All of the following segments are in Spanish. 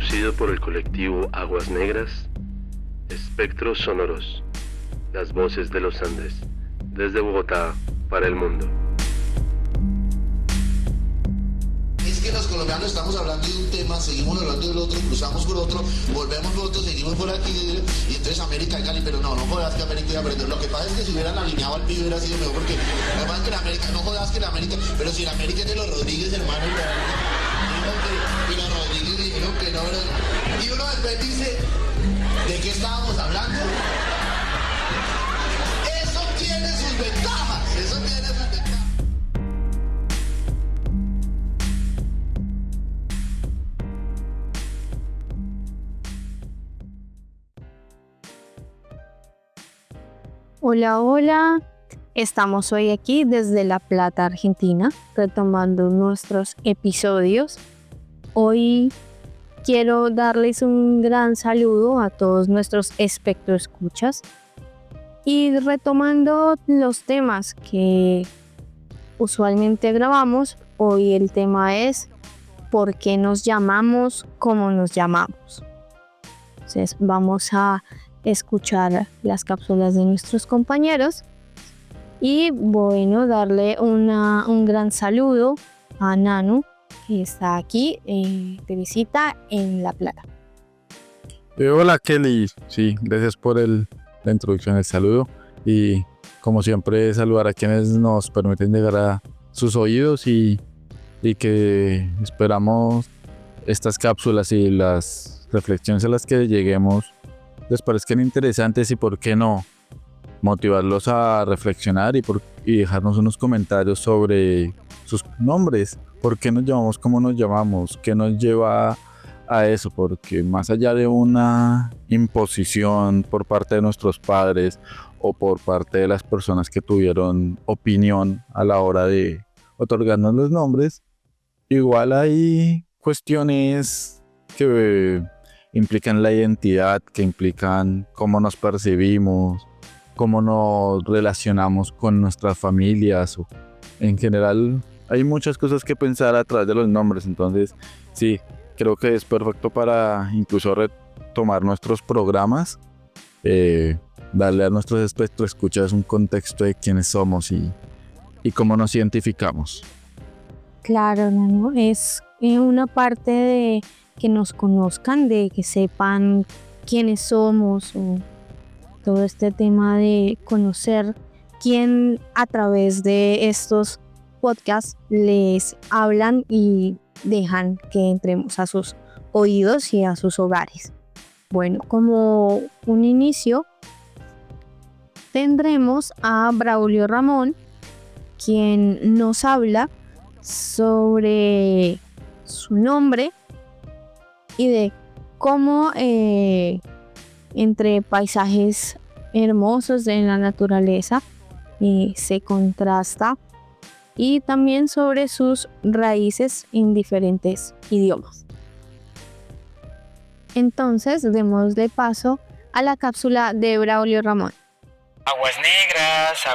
Producido por el colectivo Aguas Negras, Espectros Sonoros, las voces de los Andes, desde Bogotá para el mundo. Es que los colombianos estamos hablando de un tema, seguimos hablando del otro, cruzamos por otro, volvemos por otro, seguimos por aquí, y entonces América y Cali, pero no jodas que América iba a aprender. Lo que pasa es que si hubieran alineado al pibe hubiera sido mejor, porque lo que pasa es que en América, no jodas que en América, pero si en América es de los Rodríguez, hermano, y los Rodríguez dijeron que no, y uno después dice, ¿de qué estábamos hablando? Eso tiene sus ventajas, eso tiene sus ventajas. Hola, hola. Estamos hoy aquí desde La Plata, Argentina, retomando nuestros episodios. Hoy quiero darles un gran saludo a todos nuestros espectroescuchas y retomando los temas que usualmente grabamos, hoy el tema es ¿por qué nos llamamos como nos llamamos? Entonces vamos a escuchar las cápsulas de nuestros compañeros y bueno, darle un gran saludo a Nanu, que está aquí de visita en La Plata. Hola Kelly, sí, gracias por la introducción, el saludo y como siempre saludar a quienes nos permiten llegar a sus oídos y que esperamos estas cápsulas y las reflexiones a las que lleguemos les parezcan interesantes y por qué no motivarlos a reflexionar y dejarnos unos comentarios sobre sus nombres, por qué nos llamamos como nos llamamos, qué nos lleva a eso, porque más allá de una imposición por parte de nuestros padres o por parte de las personas que tuvieron opinión a la hora de otorgarnos los nombres, igual hay cuestiones que implican la identidad, que implican cómo nos percibimos, cómo nos relacionamos con nuestras familias. En general, hay muchas cosas que pensar a través de los nombres. Entonces, sí, creo que es perfecto para incluso retomar nuestros programas, darle a nuestros espectroescuchas un contexto de quiénes somos y cómo nos identificamos. Claro, Nanu, es una parte de que nos conozcan, de que sepan quiénes somos, o todo este tema de conocer quién a través de estos podcasts les hablan y dejan que entremos a sus oídos y a sus hogares. Bueno, como un inicio tendremos a Braulio Ramón, quien nos habla sobre su nombre y de cómo entre paisajes hermosos de la naturaleza se contrasta, y también sobre sus raíces en diferentes idiomas. Entonces démosle paso a la cápsula de Braulio Ramón. Aguas negras,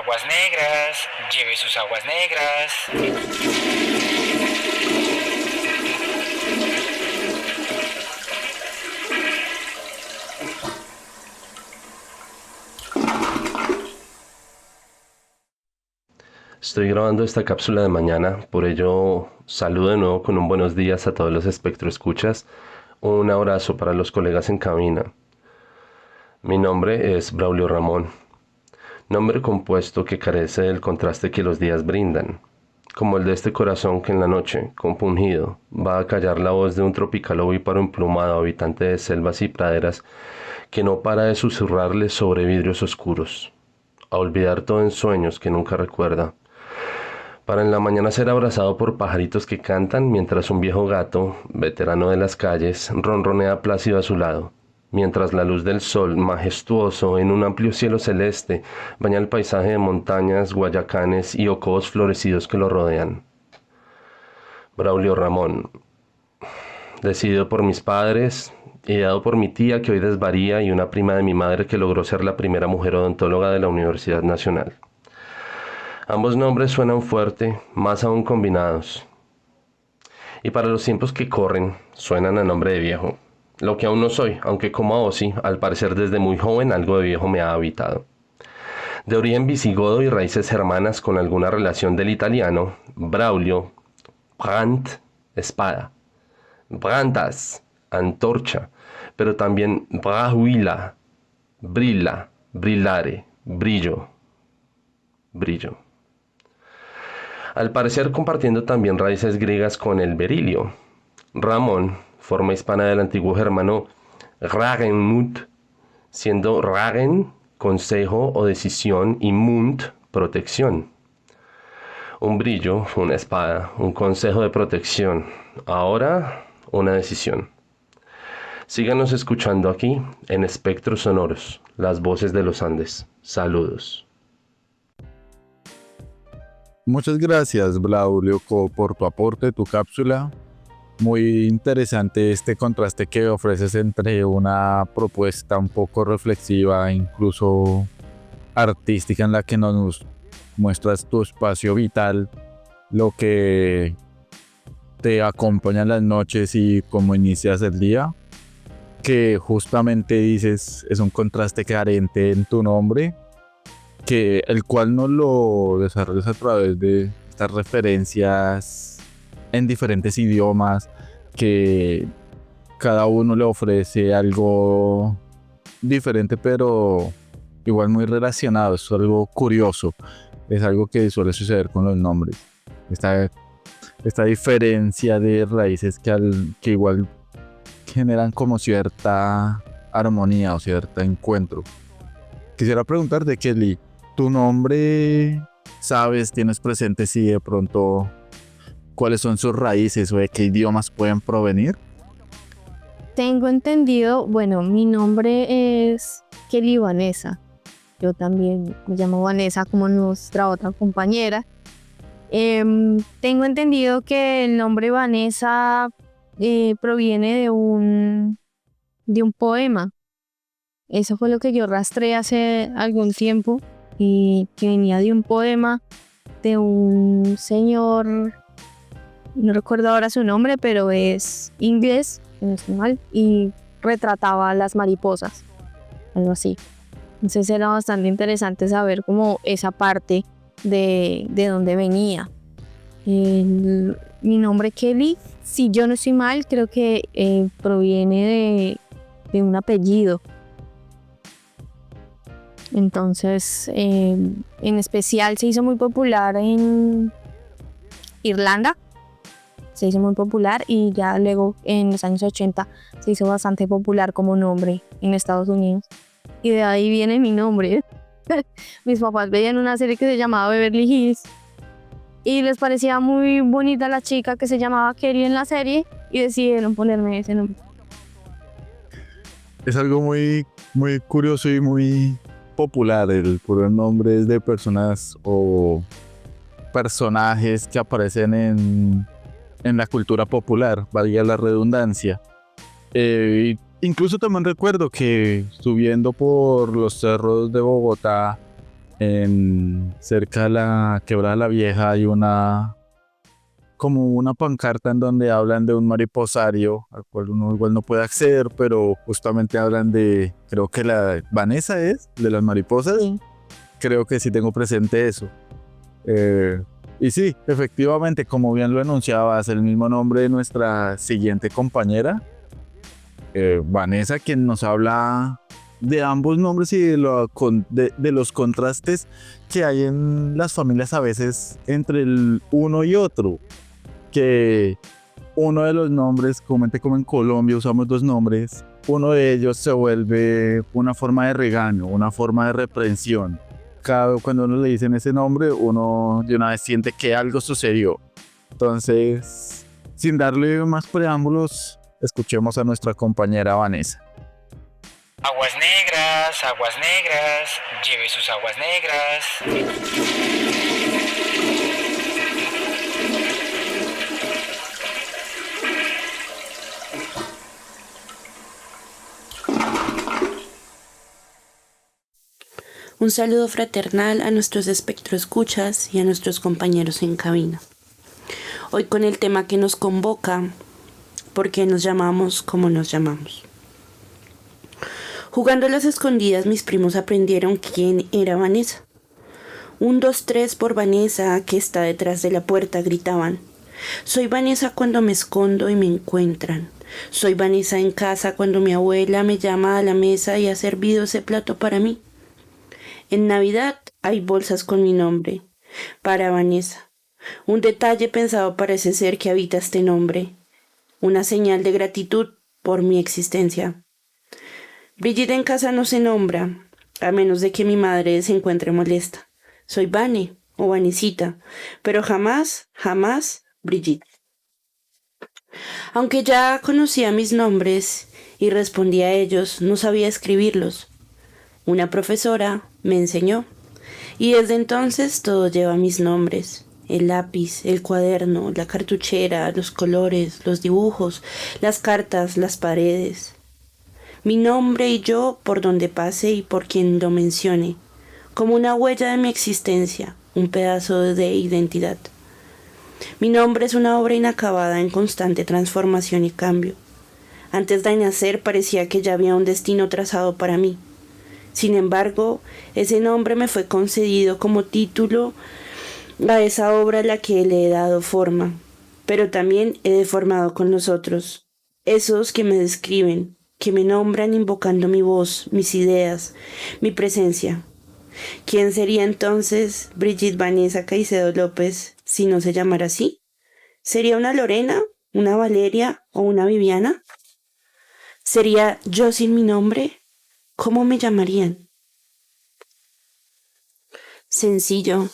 lleve sus aguas negras. Estoy grabando esta cápsula de mañana, por ello saludo de nuevo con un buenos días a todos los espectroescuchas. Un abrazo para los colegas en cabina. Mi nombre es Braulio Ramón, nombre compuesto que carece del contraste que los días brindan, como el de este corazón que en la noche, compungido, va a callar la voz de un tropical ovíparo emplumado habitante de selvas y praderas que no para de susurrarle sobre vidrios oscuros, a olvidar todo en sueños que nunca recuerda, para en la mañana ser abrazado por pajaritos que cantan mientras un viejo gato, veterano de las calles, ronronea plácido a su lado, mientras la luz del sol, majestuoso en un amplio cielo celeste, baña el paisaje de montañas, guayacanes y ocos florecidos que lo rodean. Braulio Ramón, decidido por mis padres, ideado por mi tía que hoy desvaría y una prima de mi madre que logró ser la primera mujer odontóloga de la Universidad Nacional. Ambos nombres suenan fuerte, más aún combinados. Y para los tiempos que corren, suenan a nombre de viejo. lo que aún no soy, aunque como a Ozzy, al parecer desde muy joven algo de viejo me ha habitado. De origen visigodo y raíces germanas con alguna relación del italiano, Braulio, Brand, espada, Brandas, antorcha, pero también Brahuila, brilla, brillare, brillo, brillo. Al parecer compartiendo también raíces griegas con el berilio. Ramón, forma hispana del antiguo germano Ragenmut, siendo Ragen, consejo o decisión, y Mund, protección. Un brillo, una espada, un consejo de protección. Ahora, una decisión. Síganos escuchando aquí en Espectros Sonoros, las voces de los Andes. Saludos. Muchas gracias, Braulio, por tu aporte, tu cápsula. Muy interesante este contraste que ofreces entre una propuesta un poco reflexiva, incluso artística, en la que nos muestras tu espacio vital, lo que te acompaña en las noches y cómo inicias el día, que justamente dices es un contraste carente en tu nombre, que el cual no lo desarrollas a través de estas referencias en diferentes idiomas, que cada uno le ofrece algo diferente, pero igual muy relacionado. Es algo curioso, es algo que suele suceder con los nombres. Esta diferencia de raíces que igual generan como cierta armonía o cierto encuentro. Quisiera preguntarte, Kelly, ¿tu nombre sabes, tienes presente si de pronto cuáles son sus raíces o de qué idiomas pueden provenir? Tengo entendido, bueno, mi nombre es Kelly Vanessa. Yo también me llamo Vanessa como nuestra otra compañera. Tengo entendido que el nombre Vanessa proviene de un poema. Eso fue lo que yo rastré hace algún tiempo, y que venía de un poema de un señor, no recuerdo ahora su nombre, pero es inglés, si no estoy mal, y retrataba a las mariposas, algo así. Entonces era bastante interesante saber como esa parte de dónde venía. Mi nombre Kelly, si yo no estoy mal, creo que proviene de un apellido. Entonces, en especial se hizo muy popular en Irlanda, se hizo muy popular, y ya luego en los años 80 se hizo bastante popular como nombre en Estados Unidos. Y de ahí viene mi nombre. Mis papás veían una serie que se llamaba Beverly Hills y les parecía muy bonita la chica que se llamaba Kelly en la serie y decidieron ponerme ese nombre. Es algo muy, muy curioso y muy popular el poner nombres de personas o personajes que aparecen en la cultura popular, valga la redundancia. Incluso también recuerdo que subiendo por los cerros de Bogotá, cerca de la Quebrada la Vieja, hay como una pancarta en donde hablan de un mariposario al cual uno igual no puede acceder, pero justamente hablan de, creo que la Vanessa es, de las mariposas. Sí. Creo que sí tengo presente eso. Y sí, efectivamente, como bien lo enunciabas, el mismo nombre de nuestra siguiente compañera, Vanessa, quien nos habla de ambos nombres y de los contrastes que hay en las familias a veces entre el uno y otro. Que uno de los nombres, como en Colombia usamos dos nombres, uno de ellos se vuelve una forma de regaño, una forma de reprensión. Cuando uno le dicen ese nombre, uno de una vez siente que algo sucedió. Entonces, sin darle más preámbulos, escuchemos a nuestra compañera Vanessa. Aguas negras, lleve sus aguas negras. Un saludo fraternal a nuestros espectroescuchas y a nuestros compañeros en cabina. Hoy con el tema que nos convoca, ¿por qué nos llamamos como nos llamamos? Jugando a las escondidas, mis primos aprendieron quién era Vanessa. 1, 2, 3 por Vanessa, que está detrás de la puerta, gritaban. Soy Vanessa cuando me escondo y me encuentran. Soy Vanessa en casa cuando mi abuela me llama a la mesa y ha servido ese plato para mí. En Navidad hay bolsas con mi nombre, para Vanessa. Un detalle pensado para ese ser que habita este nombre. Una señal de gratitud por mi existencia. Brigitte en casa no se nombra, a menos de que mi madre se encuentre molesta. Soy Vane o Vanesita, pero jamás, jamás Brigitte. Aunque ya conocía mis nombres y respondía a ellos, no sabía escribirlos. Una profesora me enseñó, y desde entonces todo lleva mis nombres. El lápiz, el cuaderno, la cartuchera, los colores, los dibujos, las cartas, las paredes. Mi nombre y yo por donde pase y por quien lo mencione, como una huella de mi existencia, un pedazo de identidad. Mi nombre es una obra inacabada en constante transformación y cambio. Antes de nacer parecía que ya había un destino trazado para mí. Sin embargo, ese nombre me fue concedido como título a esa obra a la que le he dado forma, pero también he deformado con los otros, esos que me describen, que me nombran invocando mi voz, mis ideas, mi presencia. ¿Quién sería entonces Brigitte Vanessa Caicedo López si no se llamara así? ¿Sería una Lorena, una Valeria o una Viviana? ¿Sería yo sin mi nombre? ¿Cómo me llamarían? Sencillo.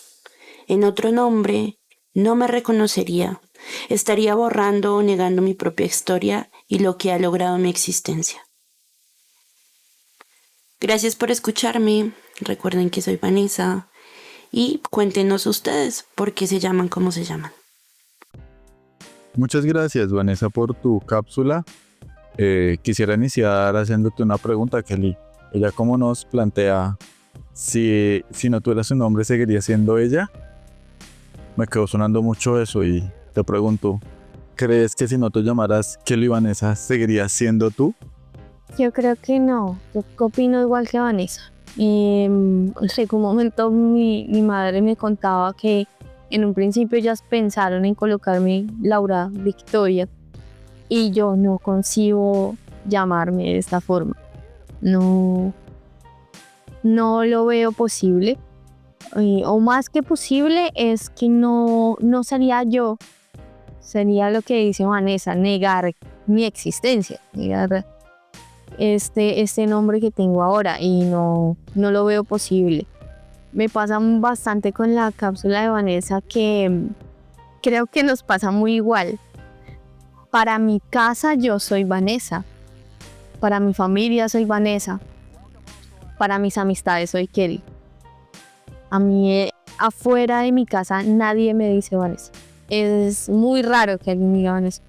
En otro nombre no me reconocería. Estaría borrando o negando mi propia historia y lo que ha logrado mi existencia. Gracias por escucharme. Recuerden que soy Vanessa. Y cuéntenos ustedes por qué se llaman como se llaman. Muchas gracias, Vanessa, por tu cápsula. Quisiera iniciar haciéndote una pregunta, Kelly. Ella como nos plantea, si no tuvieras su nombre, ¿seguiría siendo ella? Me quedó sonando mucho eso y te pregunto, ¿crees que si no te llamaras Kelly Vanessa, seguirías siendo tú? Yo creo que no. Yo opino igual que Vanessa. En un momento mi madre me contaba que en un principio ellas pensaron en colocarme Laura Victoria y yo no concibo llamarme de esta forma. No lo veo posible. O más que posible es que no sería yo. Sería lo que dice Vanessa, negar mi existencia, negar este nombre que tengo ahora y no lo veo posible. Me pasa bastante con la cápsula de Vanessa que creo que nos pasa muy igual. Para mi casa yo soy Vanessa, para mi familia soy Vanessa, para mis amistades soy Kelly. A mí afuera de mi casa nadie me dice Vanessa. Es muy raro que alguien me diga Vanessa.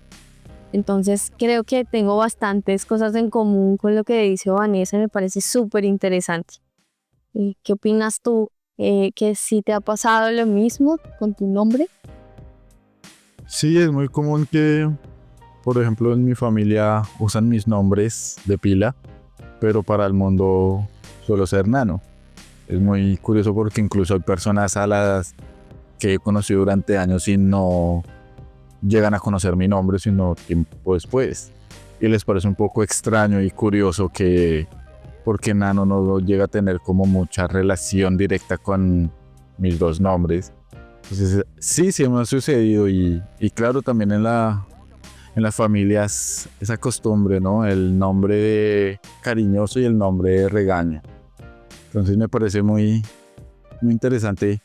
Entonces creo que tengo bastantes cosas en común con lo que dice Vanessa y me parece súper interesante. ¿Qué opinas tú? ¿Que si te ha pasado lo mismo con tu nombre? Sí, es muy común que, por ejemplo, en mi familia usan mis nombres de pila, pero para el mundo suelo ser Nano. Es muy curioso porque incluso hay personas a las que he conocido durante años y no llegan a conocer mi nombre sino tiempo después. Y les parece un poco extraño y curioso que porque Nano no llega a tener como mucha relación directa con mis dos nombres. Entonces sí me ha sucedido y claro, también en las familias esa costumbre, ¿no? El nombre de cariñoso y el nombre de regaño. Entonces me parece muy interesante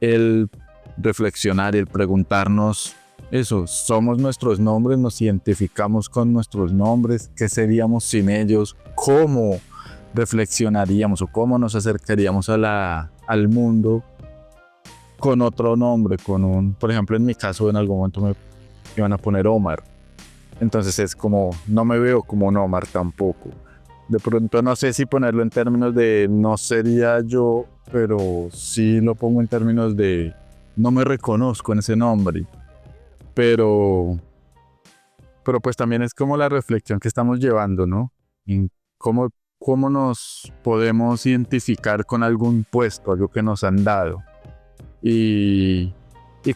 el reflexionar, el preguntarnos eso, somos nuestros nombres, nos identificamos con nuestros nombres, ¿qué seríamos sin ellos? ¿Cómo reflexionaríamos o cómo nos acercaríamos al mundo con otro nombre? Por ejemplo, en mi caso en algún momento me iban a poner Omar, entonces es como, no me veo como un Omar tampoco. De pronto no sé si ponerlo en términos de no sería yo, pero sí lo pongo en términos de no me reconozco en ese nombre. Pero pues también es como la reflexión que estamos llevando, ¿no? En cómo cómo nos podemos identificar con algún puesto, algo que nos han dado. Y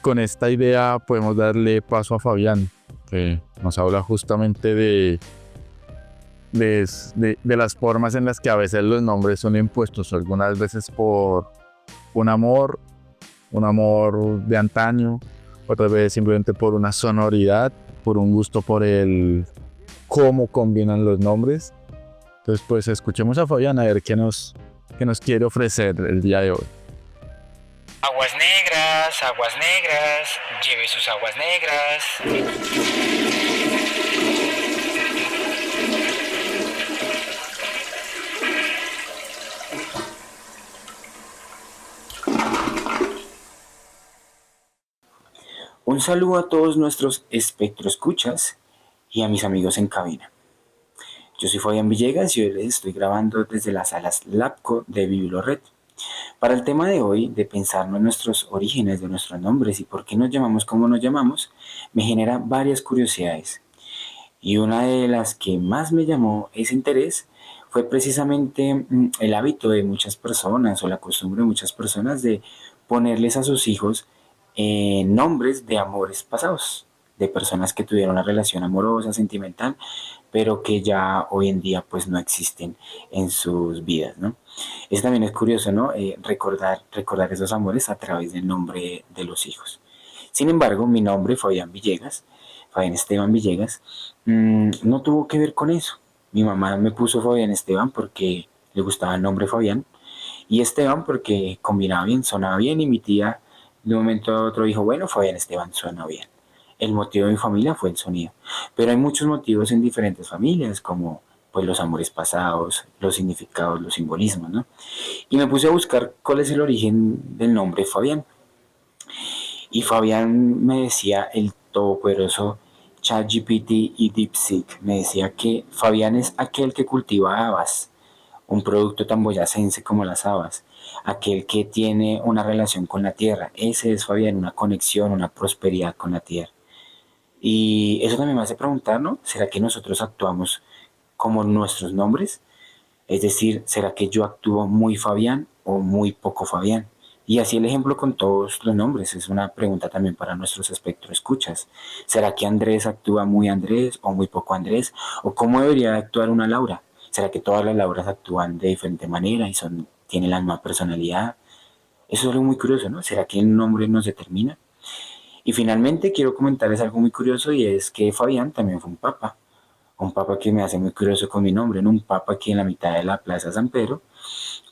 con esta idea podemos darle paso a Fabián, que nos habla justamente de las formas en las que a veces los nombres son impuestos, algunas veces por un amor de antaño, otras veces simplemente por una sonoridad, por un gusto por el cómo combinan los nombres. Entonces pues escuchemos a Fabián a ver qué nos quiere ofrecer el día de hoy. Aguas negras, lleve sus aguas negras. Un saludo a todos nuestros espectroescuchas y a mis amigos en cabina. Yo soy Fabián Villegas y hoy les estoy grabando desde las salas Labco de Biblored. Para el tema de hoy, de pensar en nuestros orígenes de nuestros nombres y por qué nos llamamos como nos llamamos, me genera varias curiosidades. Y una de las que más me llamó ese interés fue precisamente el hábito de muchas personas o la costumbre de muchas personas de ponerles a sus hijos nombres de amores pasados, de personas que tuvieron una relación amorosa, sentimental, pero que ya hoy en día pues no existen en sus vidas, ¿no? Eso también es curioso, ¿no? Recordar esos amores a través del nombre de los hijos. Sin embargo, mi nombre, Fabián Esteban Villegas, no tuvo que ver con eso. Mi mamá me puso Fabián Esteban porque le gustaba el nombre Fabián, y Esteban porque combinaba bien, sonaba bien, y mi tía de un momento a otro dijo, bueno, Fabián Esteban suena bien. El motivo de mi familia fue el sonido. Pero hay muchos motivos en diferentes familias, como pues los amores pasados, los significados, los simbolismos, ¿no? Y me puse a buscar cuál es el origen del nombre Fabián. Y Fabián me decía el todopoderoso ChatGPT y DeepSeek, me decía que Fabián es aquel que cultiva habas, un producto tan boyacense como las habas, aquel que tiene una relación con la tierra. Ese es Fabián, una conexión, una prosperidad con la tierra. Y eso también me hace preguntar, ¿no? ¿Será que nosotros actuamos como nuestros nombres? Es decir, ¿será que yo actúo muy Fabián o muy poco Fabián? Y así el ejemplo con todos los nombres. Es una pregunta también para nuestros espectroescuchas. ¿Será que Andrés actúa muy Andrés o muy poco Andrés? ¿O cómo debería actuar una Laura? ¿Será que todas las Lauras actúan de diferente manera y tienen la misma personalidad? Eso es algo muy curioso, ¿no? ¿Será que el nombre nos determina? Y finalmente quiero comentarles algo muy curioso, y es que Fabián también fue un papa que me hace muy curioso con mi nombre, ¿no? Un papa que en la mitad de la Plaza San Pedro,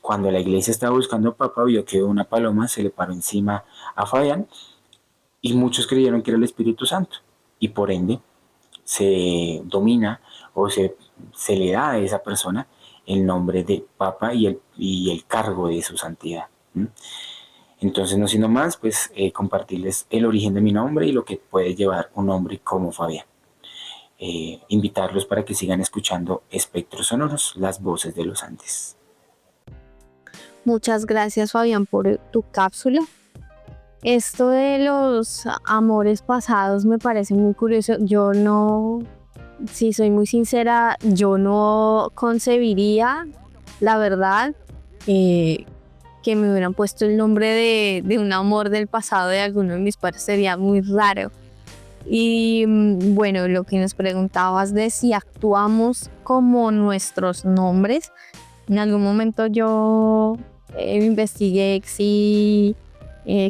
cuando la iglesia estaba buscando papa, vio que una paloma se le paró encima a Fabián y muchos creyeron que era el Espíritu Santo, y por ende se domina o se le da a esa persona el nombre de papa y el cargo de su santidad. Entonces, no siendo más, pues compartirles el origen de mi nombre y lo que puede llevar un nombre como Fabián. Invitarlos para que sigan escuchando Espectros Sonoros, las voces de los Andes. Muchas gracias, Fabián, por tu cápsula. Esto de los amores pasados me parece muy curioso. Yo no, si soy muy sincera, yo no concebiría, la verdad, que me hubieran puesto el nombre de un amor del pasado de alguno de mis padres. Sería muy raro. Y bueno, lo que nos preguntabas de si actuamos como nuestros nombres, en algún momento yo investigué si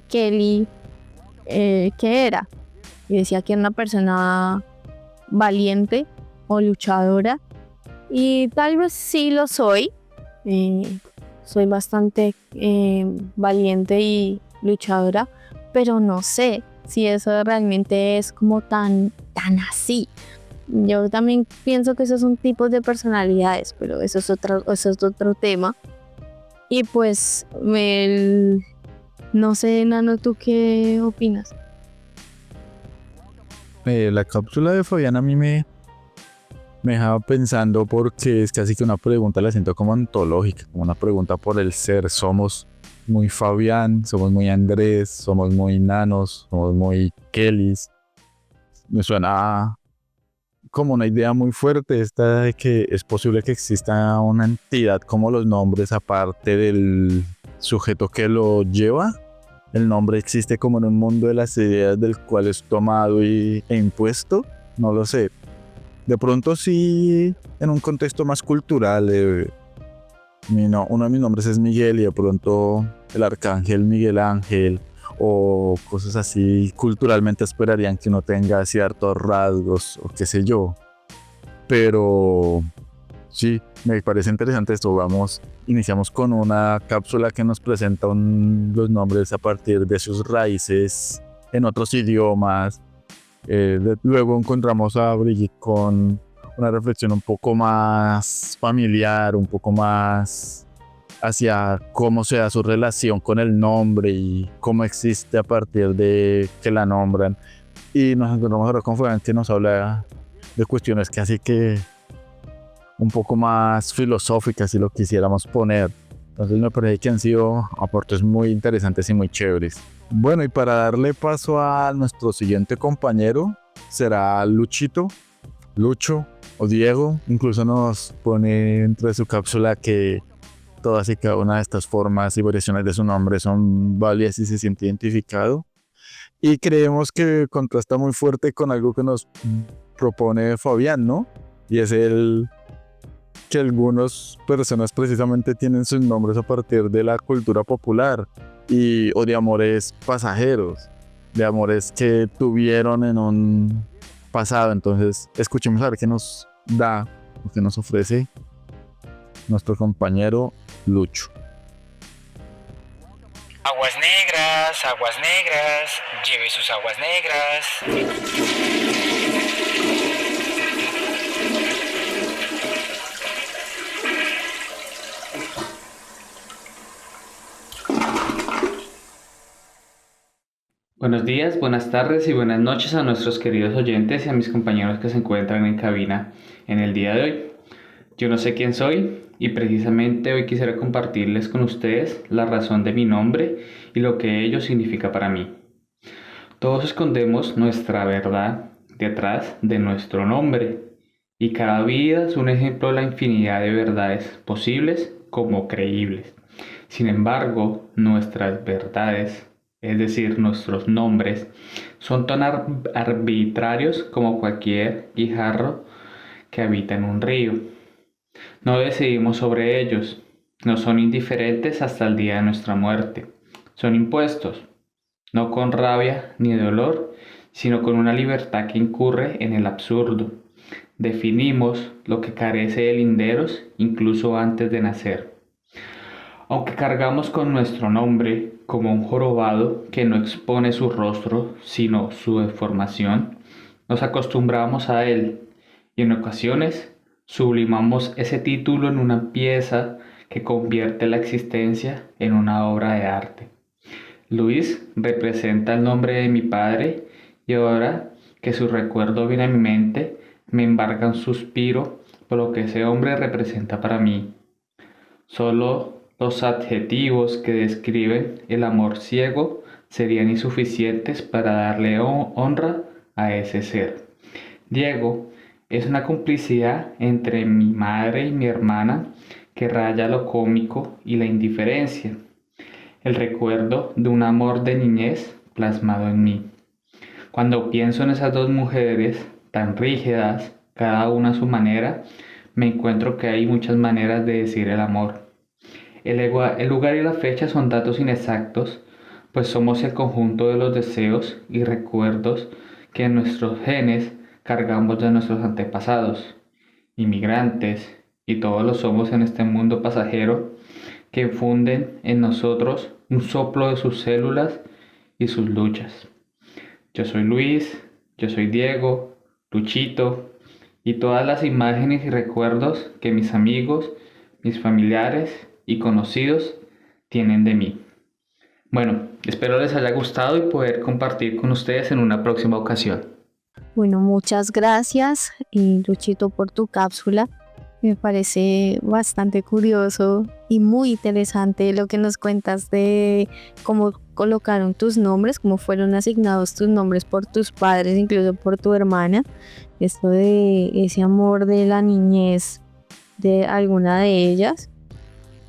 Kelly, qué era, y decía que era una persona valiente o luchadora, y tal vez sí lo soy. Soy bastante valiente y luchadora, pero no sé si eso realmente es como tan así. Yo también pienso que esos son tipos de personalidades, pero eso es otro tema. Y pues, no sé, Nano, ¿tú qué opinas? La cápsula de Fabián a mí me dejaba pensando, porque es casi que una pregunta, la siento como antológica, como una pregunta por el ser. Somos muy Fabián, somos muy Andrés, somos muy Nanos, somos muy Kellys. Me suena como una idea muy fuerte esta de que es posible que exista una entidad como los nombres aparte del sujeto que lo lleva. El nombre existe como en un mundo de las ideas del cual es tomado e impuesto. No lo sé. De pronto sí, en un contexto más cultural. Uno de mis nombres es Miguel y de pronto el arcángel Miguel Ángel o cosas así culturalmente esperarían que uno tenga ciertos rasgos o qué sé yo. Pero sí, me parece interesante esto. Iniciamos con una cápsula que nos presenta los nombres a partir de sus raíces en otros idiomas. Luego encontramos a Brigitte con una reflexión un poco más familiar, un poco más hacia cómo se da su relación con el nombre y cómo existe a partir de que la nombran. Y nos encontramos ahora con Fabián, que nos habla de cuestiones casi que un poco más filosóficas, si lo quisiéramos poner. Entonces me parece que han sido aportes muy interesantes y muy chéveres. Bueno, y para darle paso a nuestro siguiente compañero, será Luchito, Lucho o Diego. Incluso nos pone dentro de su cápsula que todas y cada una de estas formas y variaciones de su nombre son válidas y se siente identificado. Y creemos que contrasta muy fuerte con algo que nos propone Fabián, ¿no? Y es que algunas personas precisamente tienen sus nombres a partir de la cultura popular o de amores pasajeros, de amores que tuvieron en un pasado. Entonces, escuchemos a ver qué nos da o qué nos ofrece nuestro compañero Lucho. Aguas negras, lleve sus aguas negras. Buenos días, buenas tardes y buenas noches a nuestros queridos oyentes y a mis compañeros que se encuentran en cabina en el día de hoy. Yo no sé quién soy y precisamente hoy quisiera compartirles con ustedes la razón de mi nombre y lo que ello significa para mí. Todos escondemos nuestra verdad detrás de nuestro nombre y cada vida es un ejemplo de la infinidad de verdades posibles como creíbles. Sin embargo, nuestras verdades, es decir, nuestros nombres, son tan arbitrarios como cualquier guijarro que habita en un río. No decidimos sobre ellos, no son indiferentes hasta el día de nuestra muerte. Son impuestos, no con rabia ni dolor, sino con una libertad que incurre en el absurdo. Definimos lo que carece de linderos incluso antes de nacer. Aunque cargamos con nuestro nombre como un jorobado que no expone su rostro, sino su deformación, nos acostumbramos a él y en ocasiones sublimamos ese título en una pieza que convierte la existencia en una obra de arte. Luis representa el nombre de mi padre y ahora que su recuerdo viene a mi mente, me embarga un suspiro por lo que ese hombre representa para mí. Solo los adjetivos que describen el amor ciego serían insuficientes para darle honra a ese ser. Diego es una complicidad entre mi madre y mi hermana que raya lo cómico y la indiferencia. El recuerdo de un amor de niñez plasmado en mí. Cuando pienso en esas dos mujeres tan rígidas, cada una a su manera, me encuentro que hay muchas maneras de decir el amor. El lugar y la fecha son datos inexactos, pues somos el conjunto de los deseos y recuerdos que en nuestros genes cargamos de nuestros antepasados, inmigrantes, y todos lo somos en este mundo pasajero que infunden en nosotros un soplo de sus células y sus luchas. Yo soy Luis, yo soy Diego, Luchito, y todas las imágenes y recuerdos que mis amigos, mis familiares y conocidos tienen de mí. Bueno, espero les haya gustado y poder compartir con ustedes en una próxima ocasión. Bueno, muchas gracias, Luchito, por tu cápsula. Me parece bastante curioso y muy interesante lo que nos cuentas de cómo colocaron tus nombres, cómo fueron asignados tus nombres por tus padres, incluso por tu hermana. Esto de ese amor de la niñez de alguna de ellas.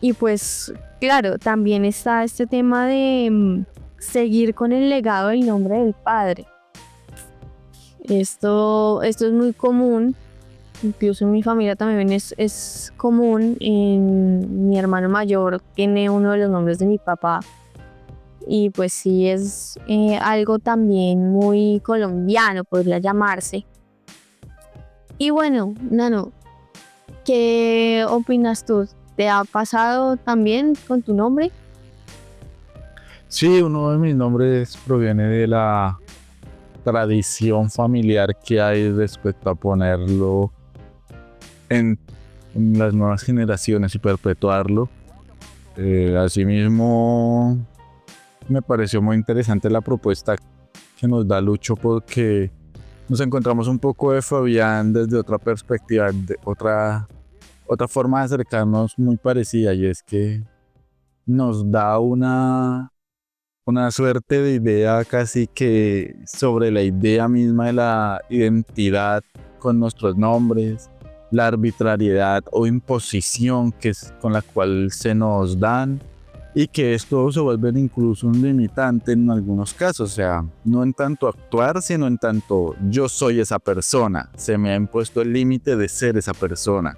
Y pues claro, también está este tema de seguir con el legado del nombre del padre. Esto es muy común, incluso en mi familia también es común. Mi hermano mayor tiene uno de los nombres de mi papá. Y pues sí, es algo también muy colombiano, podría llamarse. Y bueno, Nano, ¿qué opinas tú? ¿Te ha pasado también con tu nombre? Sí, uno de mis nombres proviene de la tradición familiar que hay respecto a ponerlo en las nuevas generaciones y perpetuarlo. Asimismo, me pareció muy interesante la propuesta que nos da Lucho, porque nos encontramos un poco de Fabián desde otra perspectiva, de otra forma de acercarnos muy parecida, y es que nos da una suerte de idea casi que sobre la idea misma de la identidad con nuestros nombres, la arbitrariedad o imposición con la cual se nos dan, y que esto se vuelve incluso un limitante en algunos casos. O sea, no en tanto actuar, sino en tanto yo soy esa persona, se me ha impuesto el límite de ser esa persona.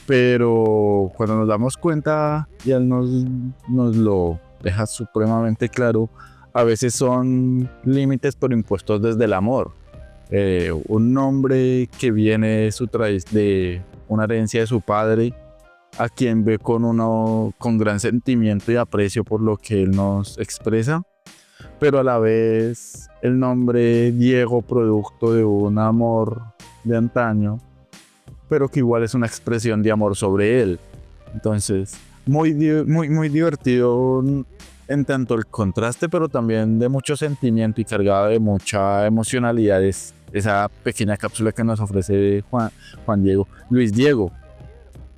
Pero cuando nos damos cuenta, y él nos lo deja supremamente claro, a veces son límites pero impuestos desde el amor. Un nombre que viene de una herencia de su padre, a quien ve con gran sentimiento y aprecio por lo que él nos expresa, pero a la vez el nombre Diego, producto de un amor de antaño, pero que igual es una expresión de amor sobre él. Entonces, muy divertido en tanto el contraste, pero también de mucho sentimiento y cargado de mucha emocionalidad. Es esa pequeña cápsula que nos ofrece Luis Diego.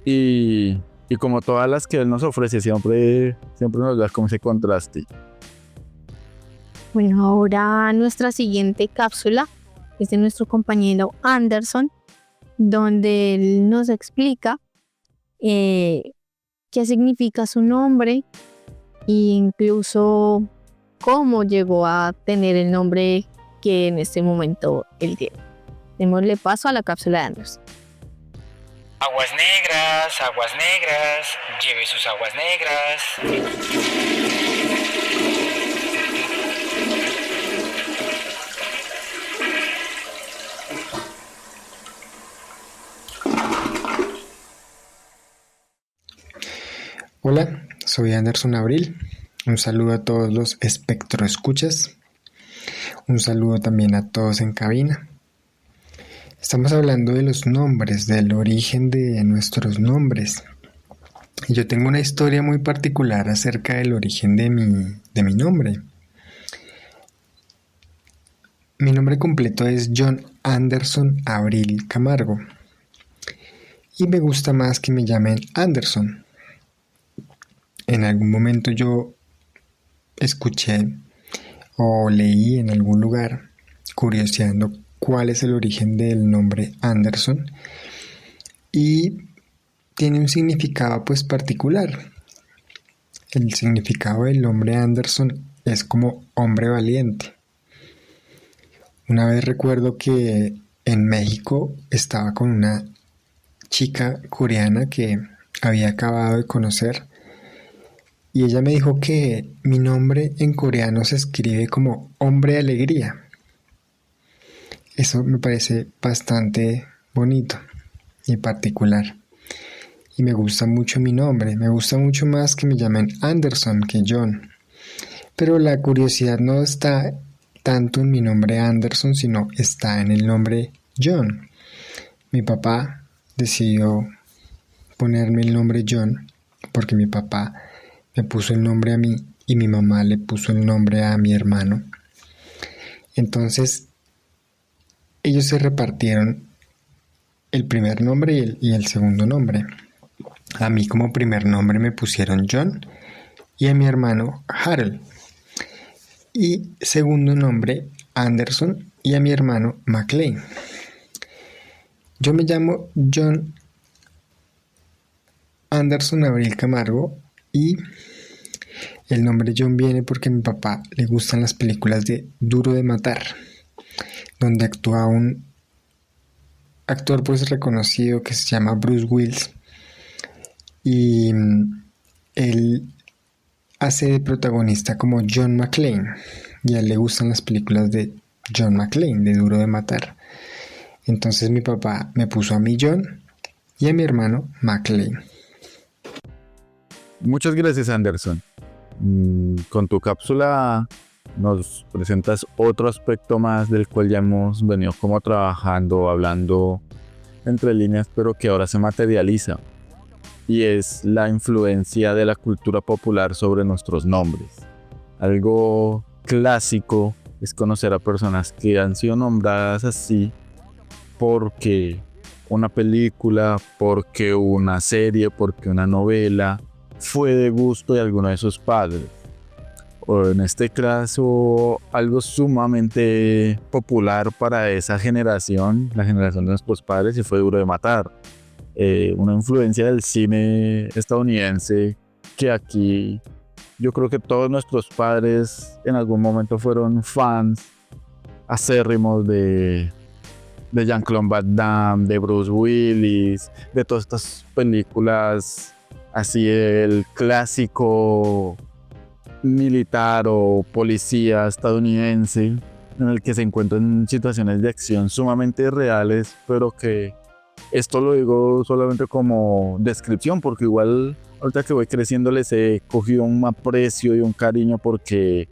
Y como todas las que él nos ofrece, siempre nos da como ese contraste. Bueno, ahora nuestra siguiente cápsula es de nuestro compañero Anderson, donde él nos explica qué significa su nombre e incluso cómo llegó a tener el nombre que en este momento él tiene. Démosle paso a la cápsula de Anderson. Aguas negras, lleve sus aguas negras. Hola, soy Anderson Abril. Un saludo a todos los espectroescuchas. Un saludo también a todos en cabina. Estamos hablando de los nombres, del origen de nuestros nombres. Yo tengo una historia muy particular acerca del origen de mi nombre. Mi nombre completo es John Anderson Abril Camargo. Y me gusta más que me llamen Anderson. En algún momento yo escuché o leí en algún lugar, curioseando cuál es el origen del nombre Anderson, y tiene un significado pues particular. El significado del nombre Anderson es como hombre valiente. Una vez recuerdo que en México estaba con una chica coreana que había acabado de conocer, y ella me dijo que mi nombre en coreano se escribe como hombre alegría. Eso me parece bastante bonito y particular. Y me gusta mucho mi nombre. Me gusta mucho más que me llamen Anderson que John. Pero la curiosidad no está tanto en mi nombre Anderson, sino está en el nombre John. Mi papá decidió ponerme el nombre John porque mi papá me puso el nombre a mí y mi mamá le puso el nombre a mi hermano. Entonces, ellos se repartieron el primer nombre y el segundo nombre. A mí como primer nombre me pusieron John y a mi hermano Harold. y segundo nombre Anderson y a mi hermano McLean. Yo me llamo John Anderson Abril Camargo y el nombre John viene porque a mi papá le gustan las películas de Duro de Matar, donde actúa un actor pues reconocido que se llama Bruce Willis y él hace de protagonista como John McClane y a él le gustan las películas de John McClane, de Duro de Matar. Entonces mi papá me puso a mí John y a mi hermano McClane. Muchas gracias, Anderson. Con tu cápsula nos presentas otro aspecto más del cual ya hemos venido como trabajando, hablando entre líneas, pero que ahora se materializa. Y es la influencia de la cultura popular sobre nuestros nombres. Algo clásico es conocer a personas que han sido nombradas así porque una película, porque una serie, porque una novela fue de gusto de alguno de sus padres. O en este caso, algo sumamente popular para esa generación, la generación de nuestros padres, y fue Duro de Matar. Una influencia del cine estadounidense que aquí yo creo que todos nuestros padres en algún momento fueron fans acérrimos de Jean-Claude Van Damme, de Bruce Willis, de todas estas películas así, el clásico militar o policía estadounidense en el que se encuentran situaciones de acción sumamente reales, pero que esto lo digo solamente como descripción, porque igual ahorita que voy creciendo les he cogido un aprecio y un cariño porque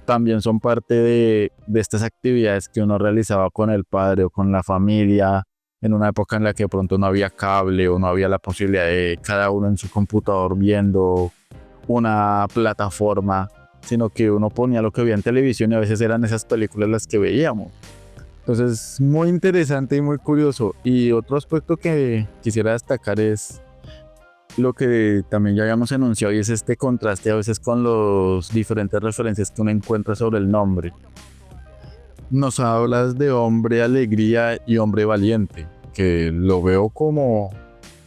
también son parte de estas actividades que uno realizaba con el padre o con la familia en una época en la que de pronto no había cable o no había la posibilidad de cada uno en su computador viendo una plataforma, sino que uno ponía lo que veía en televisión y a veces eran esas películas las que veíamos. Entonces, muy interesante y muy curioso. Y otro aspecto que quisiera destacar es lo que también ya habíamos enunciado, y es este contraste a veces con los diferentes referencias que uno encuentra sobre el nombre. Nos hablas de hombre alegría y hombre valiente, que lo veo como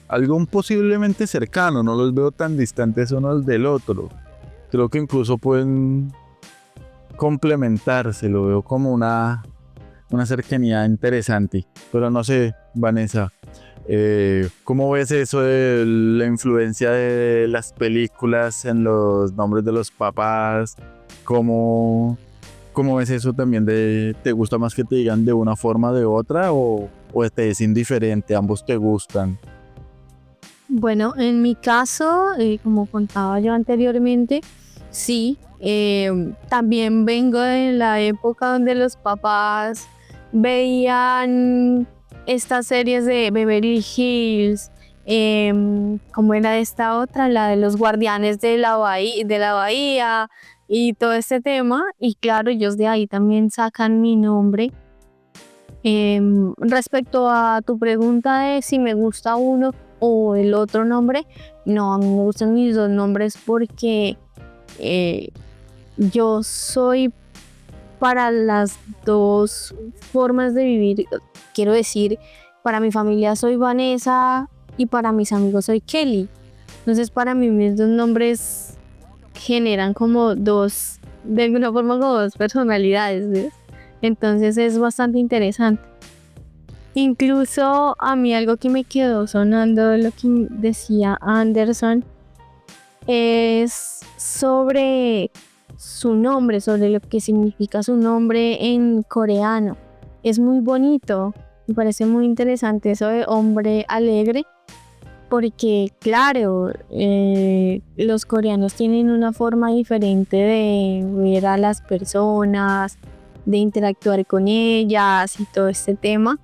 algo posiblemente cercano, no los veo tan distantes unos del otro. Creo que incluso pueden complementarse, lo veo como una cercanía interesante. Pero no sé, Vanessa, ¿cómo ves eso de la influencia de las películas en los nombres de los papás? ¿Cómo ves eso también te gusta más que te digan de una forma o de otra o te es indiferente, ambos te gustan? Bueno, en mi caso, como contaba yo anteriormente, sí, también vengo de la época donde los papás veían estas series de Beverly Hills, como era esta otra, la de los guardianes de la bahía y todo este tema, y claro, ellos de ahí también sacan mi nombre. Respecto a tu pregunta de si me gusta uno o el otro nombre, no, a mí me gustan mis dos nombres porque yo soy para las dos formas de vivir. Quiero decir, para mi familia soy Vanessa y para mis amigos soy Kelly. Entonces para mí mis dos nombres generan como dos, de alguna forma como dos personalidades, ¿ves? Entonces es bastante interesante. Incluso a mí algo que me quedó sonando de lo que decía Anderson es sobre su nombre, sobre lo que significa su nombre en coreano. Es muy bonito, me parece muy interesante eso de hombre alegre, porque claro, los coreanos tienen una forma diferente de ver a las personas, de interactuar con ellas y todo este tema.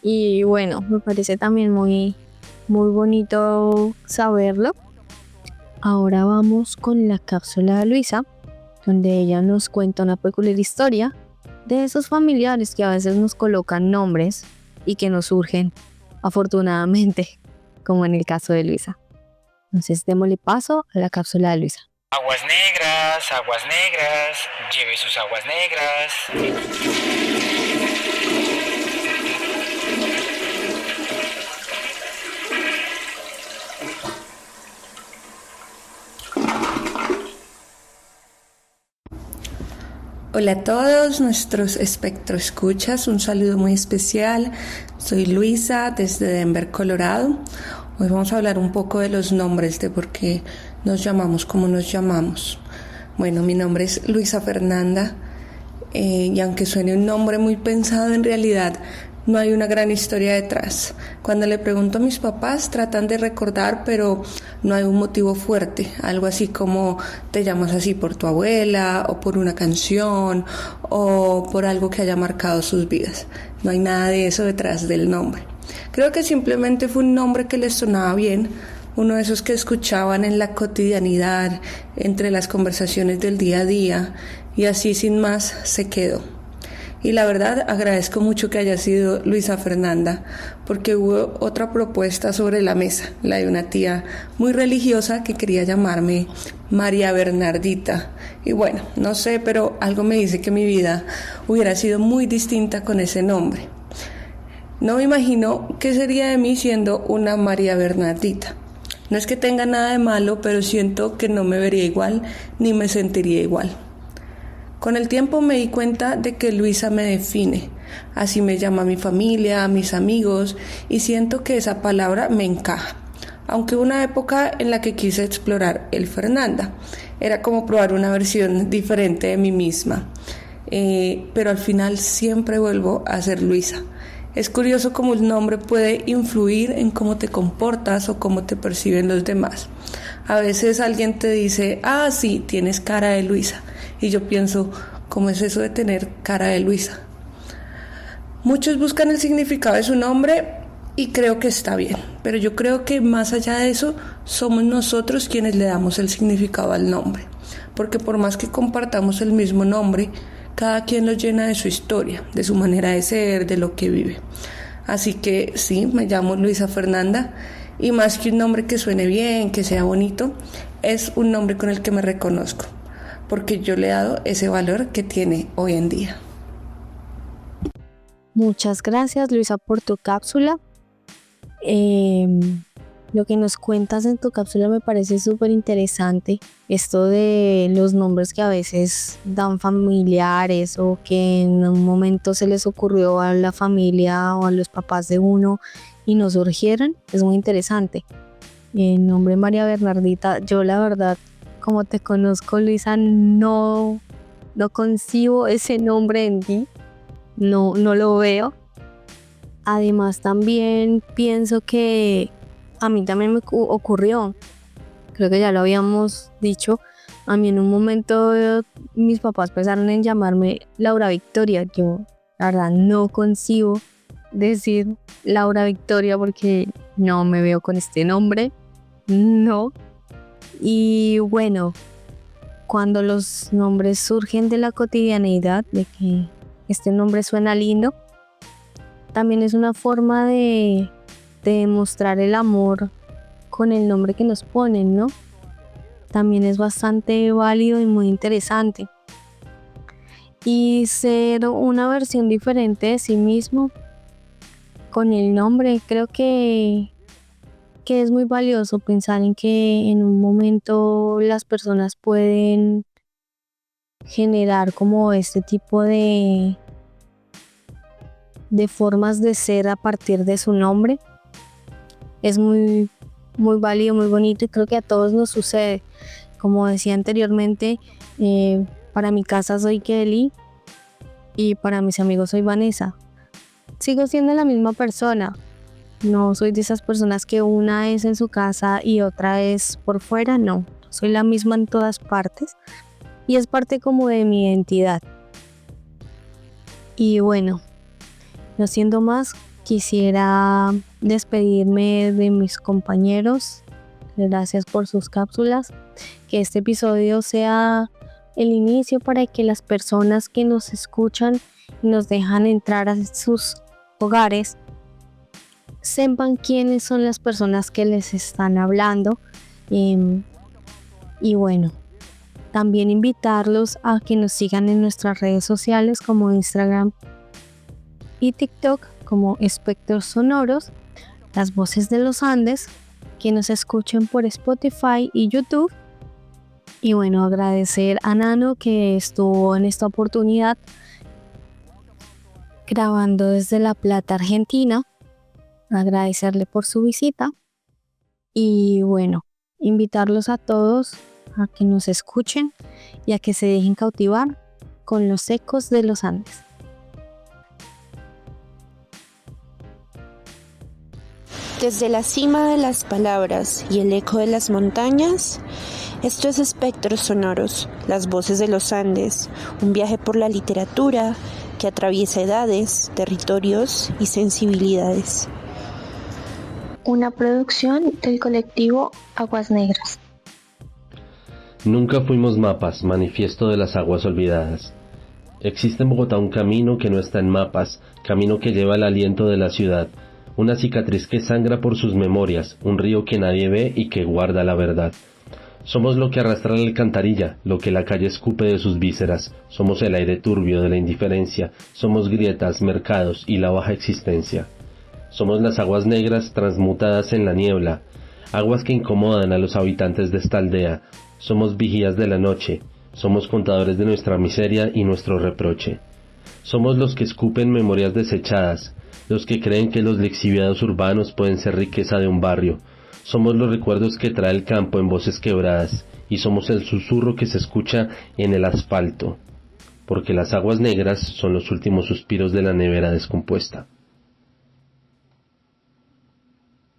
Y bueno, me parece también muy, muy bonito saberlo. Ahora vamos con la cápsula de Luisa, donde ella nos cuenta una peculiar historia de esos familiares que a veces nos colocan nombres y que nos surgen afortunadamente, como en el caso de Luisa. Entonces démosle paso a la cápsula de Luisa. aguas negras, lleve sus aguas negras. Hola a todos nuestros espectroescuchas, un saludo muy especial. Soy Luisa desde Denver, Colorado. Hoy vamos a hablar un poco de los nombres, de por qué nos llamamos como nos llamamos. Bueno, mi nombre es Luisa Fernanda y aunque suene un nombre muy pensado, en realidad no hay una gran historia detrás. Cuando le pregunto a mis papás, tratan de recordar, pero no hay un motivo fuerte. Algo así como te llamas así por tu abuela, o por una canción, o por algo que haya marcado sus vidas. No hay nada de eso detrás del nombre. Creo que simplemente fue un nombre que les sonaba bien, uno de esos que escuchaban en la cotidianidad, entre las conversaciones del día a día, y así sin más se quedó. Y la verdad agradezco mucho que haya sido Luisa Fernanda, porque hubo otra propuesta sobre la mesa, la de una tía muy religiosa que quería llamarme María Bernardita. Y bueno, no sé, pero algo me dice que mi vida hubiera sido muy distinta con ese nombre. No me imagino qué sería de mí siendo una María Bernardita. No es que tenga nada de malo, pero siento que no me vería igual ni me sentiría igual. Con el tiempo me di cuenta de que Luisa me define, así me llama mi familia, mis amigos, y siento que esa palabra me encaja. Aunque hubo una época en la que quise explorar el Fernanda, era como probar una versión diferente de mí misma, pero al final siempre vuelvo a ser Luisa. Es curioso cómo el nombre puede influir en cómo te comportas o cómo te perciben los demás. A veces alguien te dice, sí, tienes cara de Luisa. Y yo pienso, ¿cómo es eso de tener cara de Luisa? Muchos buscan el significado de su nombre y creo que está bien. Pero yo creo que más allá de eso, somos nosotros quienes le damos el significado al nombre. Porque por más que compartamos el mismo nombre, cada quien lo llena de su historia, de su manera de ser, de lo que vive. Así que sí, me llamo Luisa Fernanda. Y más que un nombre que suene bien, que sea bonito, es un nombre con el que me reconozco, porque yo le he dado ese valor que tiene hoy en día. Muchas gracias, Luisa, por tu cápsula. Lo que nos cuentas en tu cápsula me parece súper interesante. Esto de los nombres que a veces dan familiares o que en un momento se les ocurrió a la familia o a los papás de uno y no surgieron, es muy interesante. El nombre María Bernardita, yo la verdad, como te conozco, Luisa, no concibo ese nombre en ti, no lo veo. Además también pienso que a mí también me ocurrió, creo que ya lo habíamos dicho, a mí en un momento mis papás empezaron a llamarme Laura Victoria. Yo la verdad no concibo decir Laura Victoria porque no me veo con este nombre, no. Y bueno, cuando los nombres surgen de la cotidianeidad, de que este nombre suena lindo, también es una forma de demostrar el amor con el nombre que nos ponen, ¿no? También es bastante válido y muy interesante. Y ser una versión diferente de sí mismo con el nombre, creo que es muy valioso pensar en que en un momento las personas pueden generar como este tipo de formas de ser a partir de su nombre. Es muy, muy válido, muy bonito y creo que a todos nos sucede. Como decía anteriormente, para mi casa soy Kelly y para mis amigos soy Vanessa. Sigo siendo la misma persona. No soy de esas personas que una es en su casa y otra es por fuera, no. Soy la misma en todas partes y es parte como de mi identidad. Y bueno, no siendo más, quisiera despedirme de mis compañeros. Gracias por sus cápsulas. Que este episodio sea el inicio para que las personas que nos escuchan y nos dejan entrar a sus hogares sepan quiénes son las personas que les están hablando. Y bueno, También invitarlos a que nos sigan en nuestras redes sociales como Instagram y TikTok como Espectros Sonoros, las voces de los Andes, que nos escuchen por Spotify y YouTube. Y bueno, agradecer a Nano que estuvo en esta oportunidad grabando desde La Plata, Argentina. Agradecerle por su visita. Y bueno, invitarlos a todos a que nos escuchen y a que se dejen cautivar con los ecos de los Andes. Desde la cima de las palabras y el eco de las montañas, esto es Espectros Sonoros, las voces de los Andes, un viaje por la literatura que atraviesa edades, territorios y sensibilidades. Una producción del colectivo Aguas Negras. Nunca fuimos mapas, manifiesto de las aguas olvidadas. Existe en Bogotá un camino que no está en mapas, camino que lleva el aliento de la ciudad, una cicatriz que sangra por sus memorias, un río que nadie ve y que guarda la verdad. Somos lo que arrastra la alcantarilla, lo que la calle escupe de sus vísceras, somos el aire turbio de la indiferencia, somos grietas, mercados y la baja existencia. Somos las aguas negras transmutadas en la niebla, aguas que incomodan a los habitantes de esta aldea, somos vigías de la noche, somos contadores de nuestra miseria y nuestro reproche. Somos los que escupen memorias desechadas, los que creen que los lixiviados urbanos pueden ser riqueza de un barrio. Somos los recuerdos que trae el campo en voces quebradas, y somos el susurro que se escucha en el asfalto, porque las aguas negras son los últimos suspiros de la nevera descompuesta.